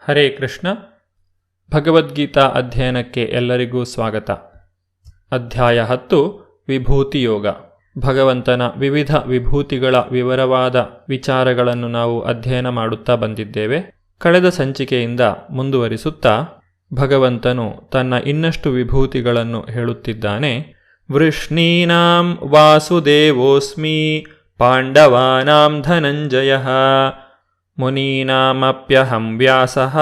ಹರೇ ಕೃಷ್ಣ. ಭಗವದ್ಗೀತಾ ಅಧ್ಯಯನಕ್ಕೆ ಎಲ್ಲರಿಗೂ ಸ್ವಾಗತ. ಅಧ್ಯಾಯ 10 ವಿಭೂತಿ ಯೋಗ. ಭಗವಂತನ ವಿವಿಧ ವಿಭೂತಿಗಳ ವಿವರವಾದ ವಿಚಾರಗಳನ್ನು ನಾವು ಅಧ್ಯಯನ ಮಾಡುತ್ತಾ ಬಂದಿದ್ದೇವೆ. ಕಳೆದ ಸಂಚಿಕೆಯಿಂದ ಮುಂದುವರಿಸುತ್ತಾ ಭಗವಂತನು ತನ್ನ ಇನ್ನಷ್ಟು ವಿಭೂತಿಗಳನ್ನು ಹೇಳುತ್ತಿದ್ದಾನೆ. ವೃಷ್ಣೀನಾಂ ವಾಸುದೇವೋಸ್ಮಿ ಪಾಂಡವಾನಾಂ ಧನಂಜಯಃ ಮುನೀನಾಮಪ್ಯಹಂ ವ್ಯಾಸಃ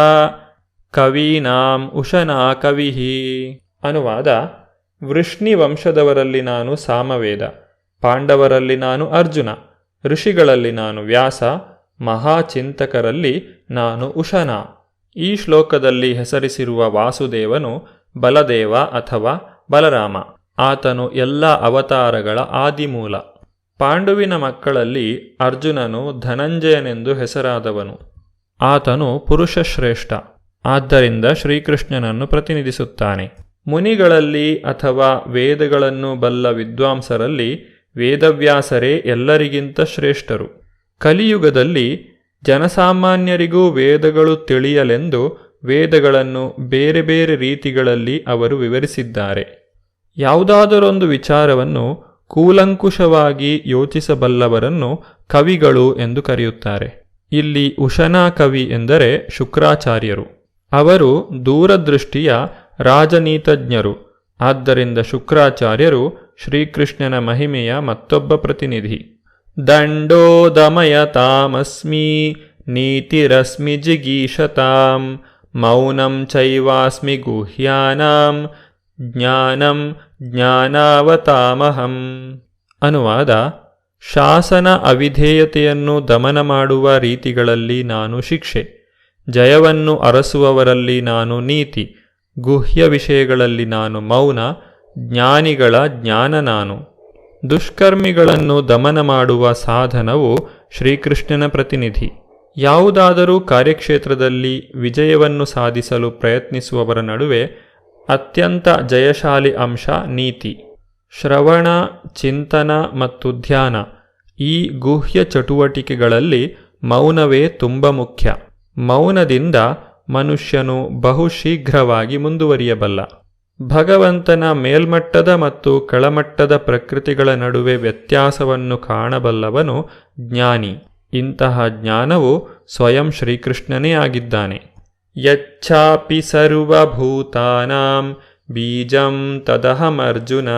ಕವೀನಾಂ ಉಶನಾ ಕವಿಃ. ಅನುವಾದ: ವೃಷ್ಣಿ ವಂಶದವರಲ್ಲಿ ನಾನು ಸಾಮವೇದ, ಪಾಂಡವರಲ್ಲಿ ನಾನು ಅರ್ಜುನ, ಋಷಿಗಳಲ್ಲಿ ನಾನು ವ್ಯಾಸ, ಮಹಾಚಿಂತಕರಲ್ಲಿ ನಾನು ಉಶನ. ಈ ಶ್ಲೋಕದಲ್ಲಿ ಹೆಸರಿಸಿರುವ ವಾಸುದೇವನು ಬಲದೇವ ಅಥವಾ ಬಲರಾಮ. ಆತನು ಎಲ್ಲ ಅವತಾರಗಳ ಆದಿಮೂಲ. ಪಾಂಡುವಿನ ಮಕ್ಕಳಲ್ಲಿ ಅರ್ಜುನನು ಧನಂಜಯನೆಂದು ಹೆಸರಾದವನು. ಆತನು ಪುರುಷಶ್ರೇಷ್ಠ, ಆದ್ದರಿಂದ ಶ್ರೀಕೃಷ್ಣನನ್ನು ಪ್ರತಿನಿಧಿಸುತ್ತಾನೆ. ಮುನಿಗಳಲ್ಲಿ ಅಥವಾ ವೇದಗಳನ್ನು ಬಲ್ಲ ವಿದ್ವಾಂಸರಲ್ಲಿ ವೇದವ್ಯಾಸರೇ ಎಲ್ಲರಿಗಿಂತ ಶ್ರೇಷ್ಠರು. ಕಲಿಯುಗದಲ್ಲಿ ಜನಸಾಮಾನ್ಯರಿಗೂ ವೇದಗಳು ತಿಳಿಯಲೆಂದು ವೇದಗಳನ್ನು ಬೇರೆ ಬೇರೆ ರೀತಿಗಳಲ್ಲಿ ಅವರು ವಿವರಿಸಿದ್ದಾರೆ. ಯಾವುದಾದರೊಂದು ವಿಚಾರವನ್ನು ಕೂಲಂಕುಷವಾಗಿ ಯೋಚಿಸಬಲ್ಲವರನ್ನು ಕವಿಗಳು ಎಂದು ಕರೆಯುತ್ತಾರೆ. ಇಲ್ಲಿ ಉಶನಾ ಕವಿ ಎಂದರೆ ಶುಕ್ರಾಚಾರ್ಯರು. ಅವರು ದೂರದೃಷ್ಟಿಯ ರಾಜನೀತಜ್ಞರು. ಆದ್ದರಿಂದ ಶುಕ್ರಾಚಾರ್ಯರು ಶ್ರೀಕೃಷ್ಣನ ಮಹಿಮೆಯ ಮತ್ತೊಬ್ಬ ಪ್ರತಿನಿಧಿ. ದಂಡೋ ದಮಯತಾಮಸ್ಮಿ ನೀತಿರಸ್ಮಿ ಜಿಗೀಷತಾಂ ಮೌನಂ ಚೈವಾಸ್ಮಿ ಗುಹ್ಯಾನಾಂ ಜ್ಞಾನಂ ಜ್ಞಾನಾವತಾಮಹಂ. ಅನುವಾದ: ಶಾಸನ ಅವಿಧೇಯತೆಯನ್ನು ದಮನ ಮಾಡುವ ರೀತಿಗಳಲ್ಲಿ ನಾನು ಶಿಕ್ಷೆ, ಜಯವನ್ನು ಅರಸುವವರಲ್ಲಿ ನಾನು ನೀತಿ, ಗುಹ್ಯ ವಿಷಯಗಳಲ್ಲಿ ನಾನು ಮೌನ, ಜ್ಞಾನಿಗಳ ಜ್ಞಾನ ನಾನು. ದುಷ್ಕರ್ಮಿಗಳನ್ನು ದಮನ ಮಾಡುವ ಸಾಧನವು ಶ್ರೀಕೃಷ್ಣನ ಪ್ರತಿನಿಧಿ. ಯಾವುದಾದರೂ ಕಾರ್ಯಕ್ಷೇತ್ರದಲ್ಲಿ ವಿಜಯವನ್ನು ಸಾಧಿಸಲು ಪ್ರಯತ್ನಿಸುವವರ ನಡುವೆ ಅತ್ಯಂತ ಜಯಶಾಲಿ ಅಂಶ ನೀತಿ. ಶ್ರವಣ, ಚಿಂತನ ಮತ್ತು ಧ್ಯಾನ ಈ ಗುಹ್ಯ ಚಟುವಟಿಕೆಗಳಲ್ಲಿ ಮೌನವೇ ತುಂಬ ಮುಖ್ಯ. ಮೌನದಿಂದ ಮನುಷ್ಯನು ಬಹುಶೀಘ್ರವಾಗಿ ಮುಂದುವರಿಯಬಲ್ಲ. ಭಗವಂತನ ಮೇಲ್ಮಟ್ಟದ ಮತ್ತು ಕೆಳಮಟ್ಟದ ಪ್ರಕೃತಿಗಳ ನಡುವೆ ವ್ಯತ್ಯಾಸವನ್ನು ಕಾಣಬಲ್ಲವನು ಜ್ಞಾನಿ. ಇಂತಹ ಜ್ಞಾನವು ಸ್ವಯಂ ಶ್ರೀಕೃಷ್ಣನೇ ಆಗಿದ್ದಾನೆ. ಯಚ್ಚಾಪಿ ಸರ್ವಭೂತಾನಾಂ ಬೀಜಂ ತದಹಮರ್ಜುನ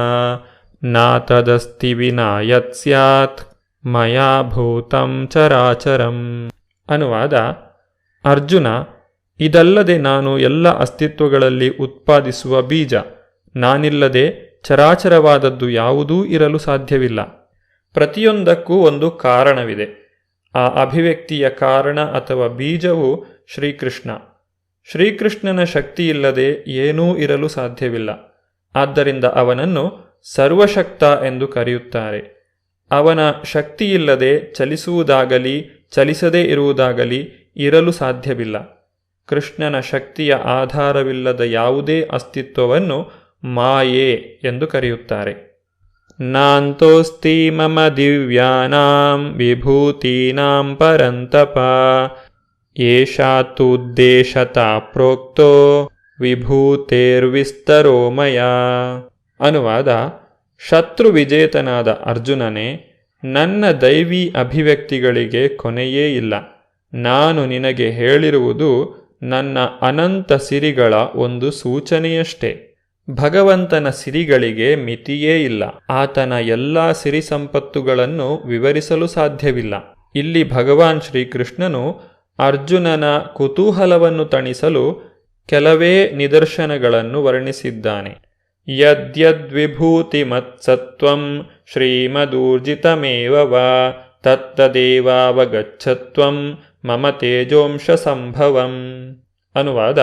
ನಾತದಸ್ತಿ ವಿನಾ ಯತ್ ಸ್ಯಾತ್ ಮಯಾ ಭೂತಂ ಚರಾಚರಂ. ಅನುವಾದ: ಅರ್ಜುನ, ಇದಲ್ಲದೆ ನಾನು ಎಲ್ಲ ಅಸ್ತಿತ್ವಗಳಲ್ಲಿ ಉತ್ಪಾದಿಸುವ ಬೀಜ. ನಾನಿಲ್ಲದೆ ಚರಾಚರವಾದದ್ದು ಯಾವುದೂ ಇರಲು ಸಾಧ್ಯವಿಲ್ಲ. ಪ್ರತಿಯೊಂದಕ್ಕೂ ಒಂದು ಕಾರಣವಿದೆ. ಆ ಅಭಿವ್ಯಕ್ತಿಯ ಕಾರಣ ಅಥವಾ ಬೀಜವು ಶ್ರೀಕೃಷ್ಣ. ಶ್ರೀಕೃಷ್ಣನ ಶಕ್ತಿಯಿಲ್ಲದೆ ಏನೂ ಇರಲು ಸಾಧ್ಯವಿಲ್ಲ. ಆದ್ದರಿಂದ ಅವನನ್ನು ಸರ್ವಶಕ್ತ ಎಂದು ಕರೆಯುತ್ತಾರೆ. ಅವನ ಶಕ್ತಿಯಿಲ್ಲದೆ ಚಲಿಸುವುದಾಗಲಿ ಚಲಿಸದೇ ಇರುವುದಾಗಲಿ ಇರಲು ಸಾಧ್ಯವಿಲ್ಲ. ಕೃಷ್ಣನ ಶಕ್ತಿಯ ಆಧಾರವಿಲ್ಲದ ಯಾವುದೇ ಅಸ್ತಿತ್ವವನ್ನು ಮಾಯೆ ಎಂದು ಕರೆಯುತ್ತಾರೆ. ನಾಂತೋಸ್ತಿ ಮಮ ದಿವ್ಯಾನಾಂ ವಿಭೂತೀನಾಂ ಪರಂತಪ ಏಷಾತುದ್ದೇಶತಾ ಪ್ರೋಕ್ತೋ ವಿಭೂತೇರ್ವಿಸ್ತರೋ ಮಯಾ. ಅನುವಾದ: ಶತ್ರು ವಿಜೇತನಾದ ಅರ್ಜುನನೇ, ನನ್ನ ದೈವಿ ಅಭಿವ್ಯಕ್ತಿಗಳಿಗೆ ಕೊನೆಯೇ ಇಲ್ಲ. ನಾನು ನಿನಗೆ ಹೇಳಿರುವುದು ನನ್ನ ಅನಂತ ಸಿರಿಗಳ ಒಂದು ಸೂಚನೆಯಷ್ಟೇ. ಭಗವಂತನ ಸಿರಿಗಳಿಗೆ ಮಿತಿಯೇ ಇಲ್ಲ. ಆತನ ಎಲ್ಲ ಸಿರಿ ಸಂಪತ್ತುಗಳನ್ನು ವಿವರಿಸಲು ಸಾಧ್ಯವಿಲ್ಲ. ಇಲ್ಲಿ ಭಗವಾನ್ ಶ್ರೀಕೃಷ್ಣನು ಅರ್ಜುನನ ಕುತೂಹಲವನ್ನು ತಣಿಸಲು ಕೆಲವೇ ನಿದರ್ಶನಗಳನ್ನು ವರ್ಣಿಸಿದ್ದಾನೆ. ಯದ್ಯದ್ವಿಭೂತಿಮತ್ಸತ್ವಂ ಶ್ರೀಮದೂರ್ಜಿತಮೇವ ವಾ ತತ್ತದೇವಾವಗಚ್ಚತ್ವಂ ಮಮ ತೇಜೋಂಶ ಸಂಭವಂ. ಅನುವಾದ: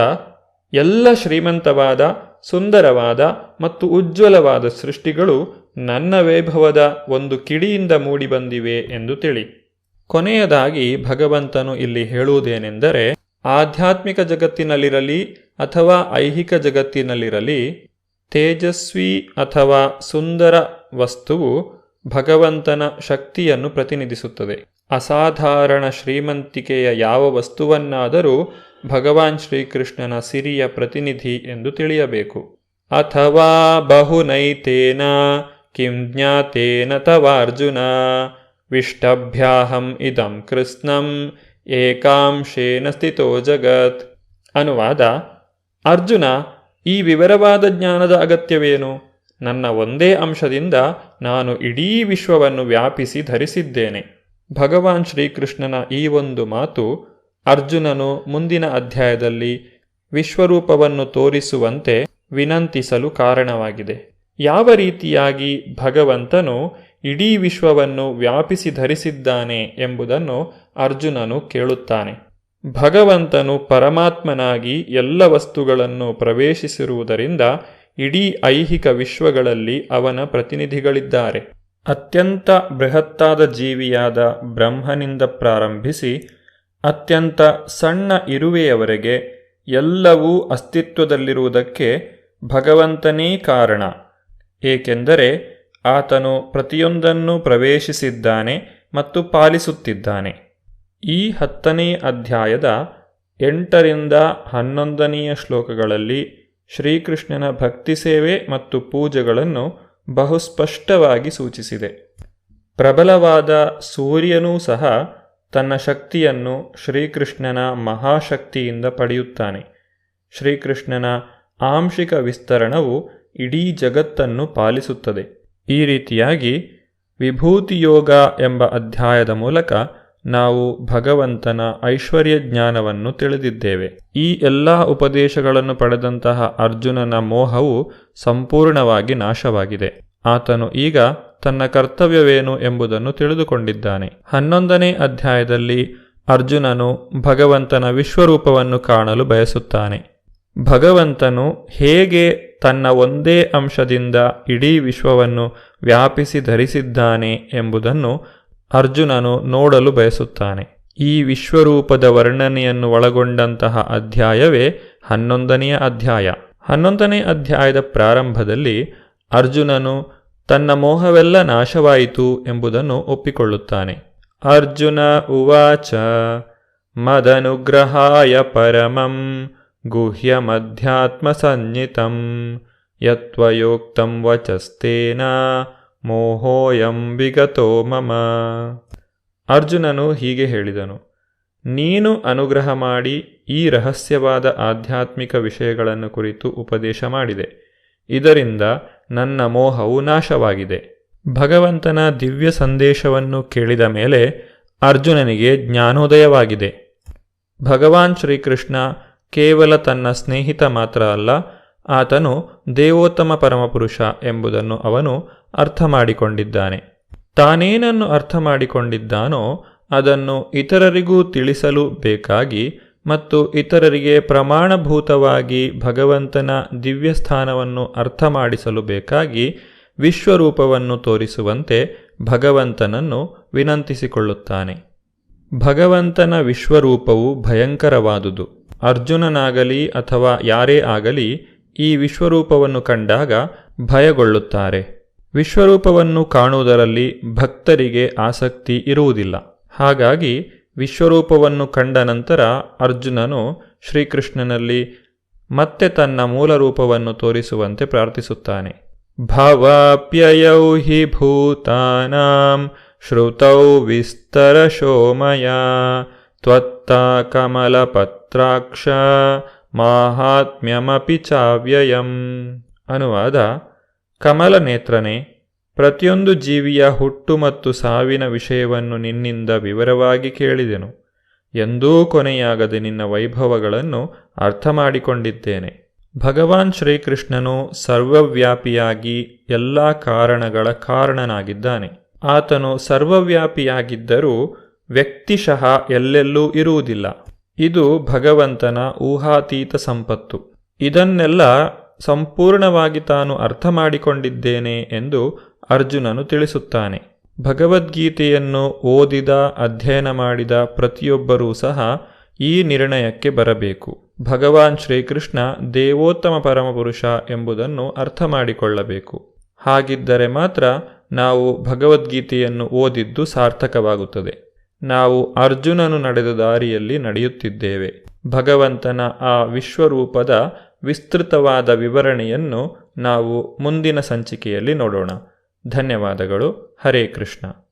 ಎಲ್ಲ ಶ್ರೀಮಂತವಾದ, ಸುಂದರವಾದ ಮತ್ತು ಉಜ್ವಲವಾದ ಸೃಷ್ಟಿಗಳು ನನ್ನ ವೈಭವದ ಒಂದು ಕಿಡಿಯಿಂದ ಮೂಡಿಬಂದಿವೆ ಎಂದು ತಿಳಿ. ಕೊನೆಯದಾಗಿ ಭಗವಂತನು ಇಲ್ಲಿ ಹೇಳುವುದೇನೆಂದರೆ, ಆಧ್ಯಾತ್ಮಿಕ ಜಗತ್ತಿನಲ್ಲಿರಲಿ ಅಥವಾ ಐಹಿಕ ಜಗತ್ತಿನಲ್ಲಿರಲಿ ತೇಜಸ್ವಿ ಅಥವಾ ಸುಂದರ ವಸ್ತುವು ಭಗವಂತನ ಶಕ್ತಿಯನ್ನು ಪ್ರತಿನಿಧಿಸುತ್ತದೆ. ಅಸಾಧಾರಣ ಶ್ರೀಮಂತಿಕೆಯ ಯಾವ ವಸ್ತುವನ್ನಾದರೂ ಭಗವಾನ್ ಶ್ರೀಕೃಷ್ಣನ ಸಿರಿಯ ಪ್ರತಿನಿಧಿ ಎಂದು ತಿಳಿಯಬೇಕು. ಅಥವಾ ಬಹುನೈತೇನ ಕಿಂ ಜ್ಞಾತೇನ ತವಾರ್ಜುನ ವಿಷ್ಟಭ್ಯಾಹಂ ಇದಂ ಕೃಷ್ಣಂ ಏಕಾಂಶೇನ ಸ್ಥಿತೋ ಜಗತ್. ಅನುವಾದ: ಅರ್ಜುನ, ಈ ವಿವರವಾದ ಜ್ಞಾನದ ಅಗತ್ಯವೇನು? ನನ್ನ ಒಂದೇ ಅಂಶದಿಂದ ನಾನು ಇಡೀ ವಿಶ್ವವನ್ನು ವ್ಯಾಪಿಸಿ ಧರಿಸಿದ್ದೇನೆ. ಭಗವಾನ್ ಶ್ರೀಕೃಷ್ಣನ ಈ ಒಂದು ಮಾತು ಅರ್ಜುನನು ಮುಂದಿನ ಅಧ್ಯಾಯದಲ್ಲಿ ವಿಶ್ವರೂಪವನ್ನು ತೋರಿಸುವಂತೆ ವಿನಂತಿಸಲು ಕಾರಣವಾಗಿದೆ. ಯಾವ ರೀತಿಯಾಗಿ ಭಗವಂತನು ಇಡೀ ವಿಶ್ವವನ್ನು ವ್ಯಾಪಿಸಿ ಧರಿಸಿದ್ದಾನೆ ಎಂಬುದನ್ನು ಅರ್ಜುನನು ಕೇಳುತ್ತಾನೆ. ಭಗವಂತನು ಪರಮಾತ್ಮನಾಗಿ ಎಲ್ಲ ವಸ್ತುಗಳನ್ನು ಪ್ರವೇಶಿಸಿರುವುದರಿಂದ ಇಡೀ ಐಹಿಕ ವಿಶ್ವಗಳಲ್ಲಿ ಅವನ ಪ್ರತಿನಿಧಿಗಳಿದ್ದಾರೆ. ಅತ್ಯಂತ ಬೃಹತ್ತಾದ ಜೀವಿಯಾದ ಬ್ರಹ್ಮನಿಂದ ಪ್ರಾರಂಭಿಸಿ ಅತ್ಯಂತ ಸಣ್ಣ ಇರುವೆಯವರೆಗೆ ಎಲ್ಲವೂ ಅಸ್ತಿತ್ವದಲ್ಲಿರುವುದಕ್ಕೆ ಭಗವಂತನೇ ಕಾರಣ. ಏಕೆಂದರೆ ಆತನು ಪ್ರತಿಯೊಂದನ್ನು ಪ್ರವೇಶಿಸಿದ್ದಾನೆ ಮತ್ತು ಪಾಲಿಸುತ್ತಿದ್ದಾನೆ. ಈ 10ನೇ ಅಧ್ಯಾಯದ 8ರಿಂದ 11ನೆಯ ಶ್ಲೋಕಗಳಲ್ಲಿ ಶ್ರೀಕೃಷ್ಣನ ಭಕ್ತಿ ಸೇವೆ ಮತ್ತು ಪೂಜೆಗಳನ್ನು ಬಹುಸ್ಪಷ್ಟವಾಗಿ ಸೂಚಿಸಿದೆ. ಪ್ರಬಲವಾದ ಸೂರ್ಯನೂ ಸಹ ತನ್ನ ಶಕ್ತಿಯನ್ನು ಶ್ರೀಕೃಷ್ಣನ ಮಹಾಶಕ್ತಿಯಿಂದ ಪಡೆಯುತ್ತಾನೆ. ಶ್ರೀಕೃಷ್ಣನ ಆಂಶಿಕ ವಿಸ್ತರಣವು ಇಡೀ ಜಗತ್ತನ್ನು ಪಾಲಿಸುತ್ತದೆ. ಈ ರೀತಿಯಾಗಿ ವಿಭೂತಿಯೋಗ ಎಂಬ ಅಧ್ಯಾಯದ ಮೂಲಕ ನಾವು ಭಗವಂತನ ಐಶ್ವರ್ಯ ಜ್ಞಾನವನ್ನು ತಿಳಿದಿದ್ದೇವೆ. ಈ ಎಲ್ಲ ಉಪದೇಶಗಳನ್ನು ಪಡೆದಂತಹ ಅರ್ಜುನನ ಮೋಹವು ಸಂಪೂರ್ಣವಾಗಿ ನಾಶವಾಗಿದೆ. ಆತನು ಈಗ ತನ್ನ ಕರ್ತವ್ಯವೇನು ಎಂಬುದನ್ನು ತಿಳಿದುಕೊಂಡಿದ್ದಾನೆ. 11ನೇ ಅಧ್ಯಾಯದಲ್ಲಿ ಅರ್ಜುನನು ಭಗವಂತನ ವಿಶ್ವರೂಪವನ್ನು ಕಾಣಲು ಬಯಸುತ್ತಾನೆ. ಭಗವಂತನು ಹೇಗೆ ತನ್ನ ಒಂದೇ ಅಂಶದಿಂದ ಇಡೀ ವಿಶ್ವವನ್ನು ವ್ಯಾಪಿಸಿ ಧರಿಸಿದ್ದಾನೆ ಎಂಬುದನ್ನು ಅರ್ಜುನನು ನೋಡಲು ಬಯಸುತ್ತಾನೆ. ಈ ವಿಶ್ವರೂಪದ ವರ್ಣನೆಯನ್ನು ಒಳಗೊಂಡಂತಹ ಅಧ್ಯಾಯವೇ 11ನೇ ಅಧ್ಯಾಯ. 11ನೇ ಅಧ್ಯಾಯದ ಪ್ರಾರಂಭದಲ್ಲಿ ಅರ್ಜುನನು ತನ್ನ ಮೋಹವೆಲ್ಲ ನಾಶವಾಯಿತು ಎಂಬುದನ್ನು ಒಪ್ಪಿಕೊಳ್ಳುತ್ತಾನೆ. ಅರ್ಜುನ ಉವಾಚ ಮದನುಗ್ರಹಾಯ ಪರಮಂ ಗುಹ್ಯಮಧ್ಯಾತ್ಮ ಸಂಜ್ಞಿತಂ ಯತ್ವಯೋಕ್ತಂ ವಚಸ್ತೇನ ಮೋಹೋಯಂ ವಿಗತೋ ಮಮ. ಅರ್ಜುನನು ಹೀಗೆ ಹೇಳಿದನು: ನೀನು ಅನುಗ್ರಹ ಮಾಡಿ ಈ ರಹಸ್ಯವಾದ ಆಧ್ಯಾತ್ಮಿಕ ವಿಷಯಗಳನ್ನು ಕುರಿತು ಉಪದೇಶ ಮಾಡಿದೆ. ಇದರಿಂದ ನನ್ನ ಮೋಹವು ನಾಶವಾಗಿದೆ. ಭಗವಂತನ ದಿವ್ಯ ಸಂದೇಶವನ್ನು ಕೇಳಿದ ಮೇಲೆ ಅರ್ಜುನನಿಗೆ ಜ್ಞಾನೋದಯವಾಗಿದೆ. ಭಗವಾನ್ ಶ್ರೀಕೃಷ್ಣ ಕೇವಲ ತನ್ನ ಸ್ನೇಹಿತ ಮಾತ್ರ ಅಲ್ಲ, ಆತನು ದೇವೋತ್ತಮ ಪರಮಪುರುಷ ಎಂಬುದನ್ನು ಅವನು ಅರ್ಥ ಮಾಡಿಕೊಂಡಿದ್ದಾನೆ. ತಾನೇನನ್ನು ಅರ್ಥ ಮಾಡಿಕೊಂಡಿದ್ದಾನೋ ಅದನ್ನು ಇತರರಿಗೂ ತಿಳಿಸಲು ಬೇಕಾಗಿ ಮತ್ತು ಇತರರಿಗೆ ಪ್ರಮಾಣಭೂತವಾಗಿ ಭಗವಂತನ ದಿವ್ಯಸ್ಥಾನವನ್ನು ಅರ್ಥ ಮಾಡಿಸಲು ಬೇಕಾಗಿ ವಿಶ್ವರೂಪವನ್ನು ತೋರಿಸುವಂತೆ ಭಗವಂತನನ್ನು ವಿನಂತಿಸಿಕೊಳ್ಳುತ್ತಾನೆ. ಭಗವಂತನ ವಿಶ್ವರೂಪವು ಭಯಂಕರವಾದುದು. ಅರ್ಜುನನಾಗಲಿ ಅಥವಾ ಯಾರೇ ಆಗಲಿ ಈ ವಿಶ್ವರೂಪವನ್ನು ಕಂಡಾಗ ಭಯಗೊಳ್ಳುತ್ತಾರೆ. ವಿಶ್ವರೂಪವನ್ನು ಕಾಣುವುದರಲ್ಲಿ ಭಕ್ತರಿಗೆ ಆಸಕ್ತಿ ಇರುವುದಿಲ್ಲ. ಹಾಗಾಗಿ ವಿಶ್ವರೂಪವನ್ನು ಕಂಡ ನಂತರ ಅರ್ಜುನನು ಶ್ರೀಕೃಷ್ಣನಲ್ಲಿ ಮತ್ತೆ ತನ್ನ ಮೂಲ ರೂಪವನ್ನು ತೋರಿಸುವಂತೆ ಪ್ರಾರ್ಥಿಸುತ್ತಾನೆ. ಭವಾಪ್ಯಯೌ ಹಿ ಭೂತಾನಾಂ ಶ್ರುತೌ ವಿಸ್ತರಶೋ ಮಯಾ ತ್ವತ್ತ ಕಮಲಪತ್ರಾಕ್ಷ ಮಾಹಾತ್ಮ್ಯಮಪಿ ಚಾವ್ಯಯಂ. ಅನುವಾದ: ಕಮಲ ನೇತ್ರನೇ, ಪ್ರತಿಯೊಂದು ಜೀವಿಯ ಹುಟ್ಟು ಮತ್ತು ಸಾವಿನ ವಿಷಯವನ್ನು ನಿನ್ನಿಂದ ವಿವರವಾಗಿ ಕೇಳಿದೆನು. ಎಂದೂ ಕೊನೆಯಾಗದೆ ನಿನ್ನ ವೈಭವಗಳನ್ನು ಅರ್ಥ ಮಾಡಿಕೊಂಡಿದ್ದೇನೆ. ಭಗವಾನ್ ಶ್ರೀಕೃಷ್ಣನು ಸರ್ವವ್ಯಾಪಿಯಾಗಿ ಎಲ್ಲ ಕಾರಣಗಳ ಕಾರಣನಾಗಿದ್ದಾನೆ. ಆತನು ಸರ್ವವ್ಯಾಪಿಯಾಗಿದ್ದರೂ ವ್ಯಕ್ತಿಶಃ ಎಲ್ಲೆಲ್ಲೂ ಇರುವುದಿಲ್ಲ. ಇದು ಭಗವಂತನ ಊಹಾತೀತ ಸಂಪತ್ತು. ಇದನ್ನೆಲ್ಲ ಸಂಪೂರ್ಣವಾಗಿ ತಾನು ಅರ್ಥ ಮಾಡಿಕೊಂಡಿದ್ದೇನೆ ಎಂದು ಅರ್ಜುನನು ತಿಳಿಸುತ್ತಾನೆ. ಭಗವದ್ಗೀತೆಯನ್ನು ಓದಿದ ಅಧ್ಯಯನ ಮಾಡಿದ ಪ್ರತಿಯೊಬ್ಬರೂ ಸಹ ಈ ನಿರ್ಣಯಕ್ಕೆ ಬರಬೇಕು. ಭಗವಾನ್ ಶ್ರೀಕೃಷ್ಣ ದೇವೋತ್ತಮ ಪರಮಪುರುಷ ಎಂಬುದನ್ನು ಅರ್ಥ ಮಾಡಿಕೊಳ್ಳಬೇಕು. ಹಾಗಿದ್ದರೆ ಮಾತ್ರ ನಾವು ಭಗವದ್ಗೀತೆಯನ್ನು ಓದಿದ್ದು ಸಾರ್ಥಕವಾಗುತ್ತದೆ. ನಾವು ಅರ್ಜುನನು ನಡೆದ ದಾರಿಯಲ್ಲಿ ನಡೆಯುತ್ತಿದ್ದೇವೆ. ಭಗವಂತನ ಆ ವಿಶ್ವರೂಪದ ವಿಸ್ತೃತವಾದ ವಿವರಣೆಯನ್ನು ನಾವು ಮುಂದಿನ ಸಂಚಿಕೆಯಲ್ಲಿ ನೋಡೋಣ. ಧನ್ಯವಾದಗಳು. ಹರೇ ಕೃಷ್ಣ.